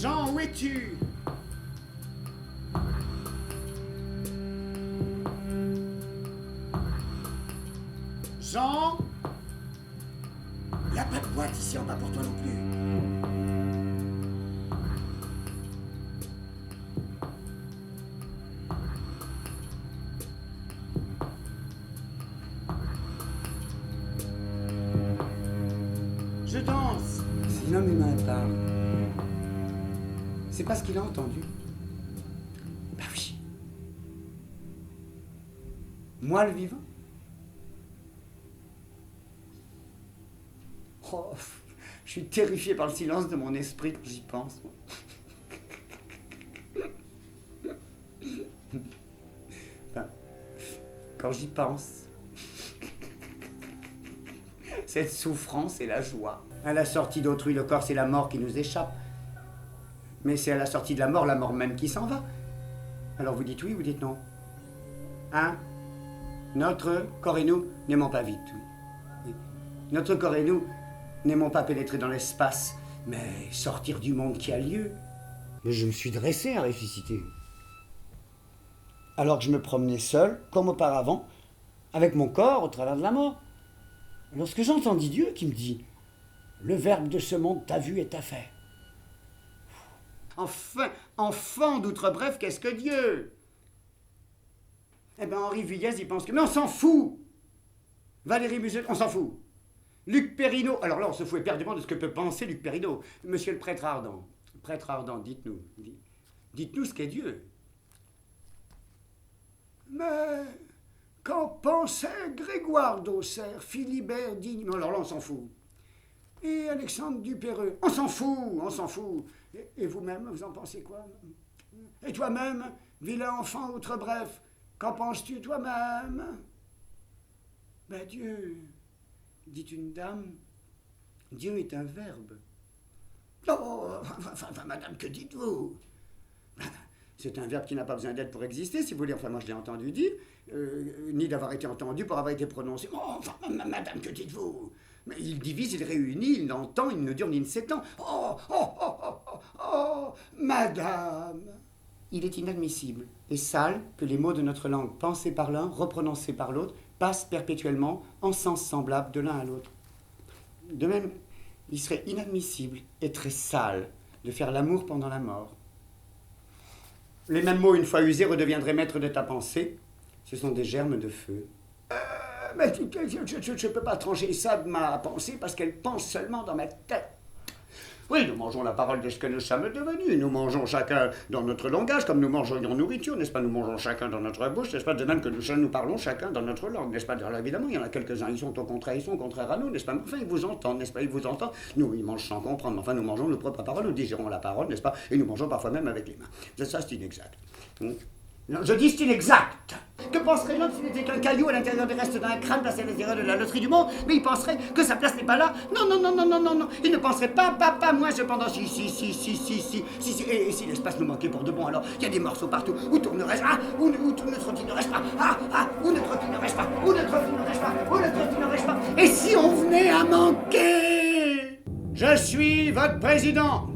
Jean, où es-tu? Jean? Y a pas de boîte ici en bas pour toi non plus. Je danse. Si l'homme humain parle, c'est parce qu'il a entendu. Bah oui. Moi le vivant. Oh, je suis terrifié par le silence de mon esprit quand j'y pense. Enfin, quand j'y pense, cette souffrance et la joie. À la sortie d'autrui, le corps, c'est la mort qui nous échappe. Mais c'est à la sortie de la mort même qui s'en va. Alors vous dites oui, vous dites non. Hein? Notre corps et nous n'aimons pas vite. Oui. Notre corps et nous n'aimons pas pénétrer dans l'espace, mais sortir du monde qui a lieu. Mais je me suis dressé à ressusciter. Alors que je me promenais seul, comme auparavant, avec mon corps au travers de la mort. Lorsque j'entendis Dieu qui me dit « Le verbe de ce monde t'a vu et t'a fait ». Enfin, enfant d'outre-bref, qu'est-ce que Dieu? Eh bien, Henri Villez, il pense que... Mais on s'en fout! Valérie Musset, on s'en fout! Luc Perrineau, alors là, on se fout éperdument de ce que peut penser Luc Perrineau. Monsieur le prêtre ardent, dites-nous. Dites-nous ce qu'est Dieu. Mais qu'en pensait Grégoire d'Auxerre, Philibert Digne? Alors là, on s'en fout. Et Alexandre Dupéreux, on s'en fout. Et vous-même, vous en pensez quoi? Et toi-même, vilain enfant outre-bref, qu'en penses-tu toi-même? Ben Dieu, dit une dame, Dieu est un verbe. Oh, enfin, madame, que dites-vous? C'est un verbe qui n'a pas besoin d'être pour exister, si vous voulez. Enfin, moi, je l'ai entendu dire, ni d'avoir été entendu pour avoir été prononcé. Oh, enfin, madame, que dites-vous? Mais il divise, il réunit, il entend, il ne dure ni ne s'étend. Oh, madame! Il est inadmissible et sale que les mots de notre langue pensés par l'un, reprononcés par l'autre, passent perpétuellement en sens semblable de l'un à l'autre. De même, il serait inadmissible et très sale de faire l'amour pendant la mort. Les mêmes mots, une fois usés, redeviendraient maîtres de ta pensée. Ce sont des germes de feu. Mais je ne peux pas trancher ça de ma pensée parce qu'elle pense seulement dans ma tête. Oui, nous mangeons la parole de ce que nous sommes devenus. Nous mangeons chacun dans notre langage, comme nous mangerions nourriture, n'est-ce pas? Nous mangeons chacun dans notre bouche, n'est-ce pas? De même que nous parlons chacun dans notre langue, n'est-ce pas? Alors évidemment, il y en a quelques-uns, ils sont contraires à nous, n'est-ce pas? Enfin, ils vous entendent, n'est-ce pas? Ils vous entendent. Nous, ils mangent sans comprendre, mais enfin, nous mangeons nos propres paroles, nous digérons la parole, n'est-ce pas? Et nous mangeons parfois même avec les mains. Ça, c'est inexact. Non, je dis c'est inexact. Que penserait l'homme s'il n'était qu'un caillou à l'intérieur des restes d'un crâne placé à l'intérieur de la loterie du monde? Mais il penserait que sa place n'est pas là. Non. Il ne penserait pas, moi cependant. Si. Et si l'espace nous manquait pour de bon, alors il y a des morceaux partout. Où tournerais-je? Où ne trottinerais-je pas? Où ne trottinerais-je pas? Et si on venait à manquer? Je suis votre président.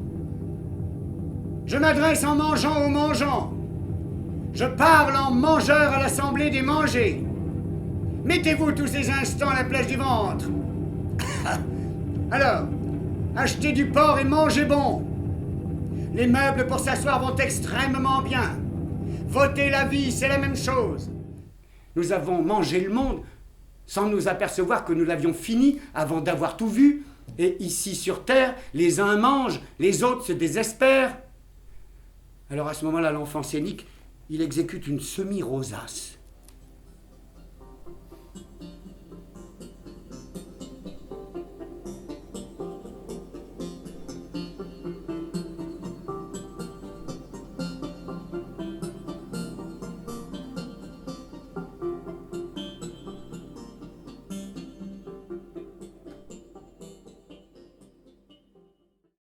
Je m'adresse en mangeant aux mangeants. Je parle en mangeur à l'assemblée des mangés. Mettez-vous tous ces instants à la place du ventre. Alors, achetez du porc et mangez bon. Les meubles pour s'asseoir vont extrêmement bien. Voter la vie, c'est la même chose. Nous avons mangé le monde sans nous apercevoir que nous l'avions fini avant d'avoir tout vu. Et ici sur Terre, les uns mangent, les autres se désespèrent. Alors à ce moment-là, l'enfant scénique, il exécute une semi-rosace.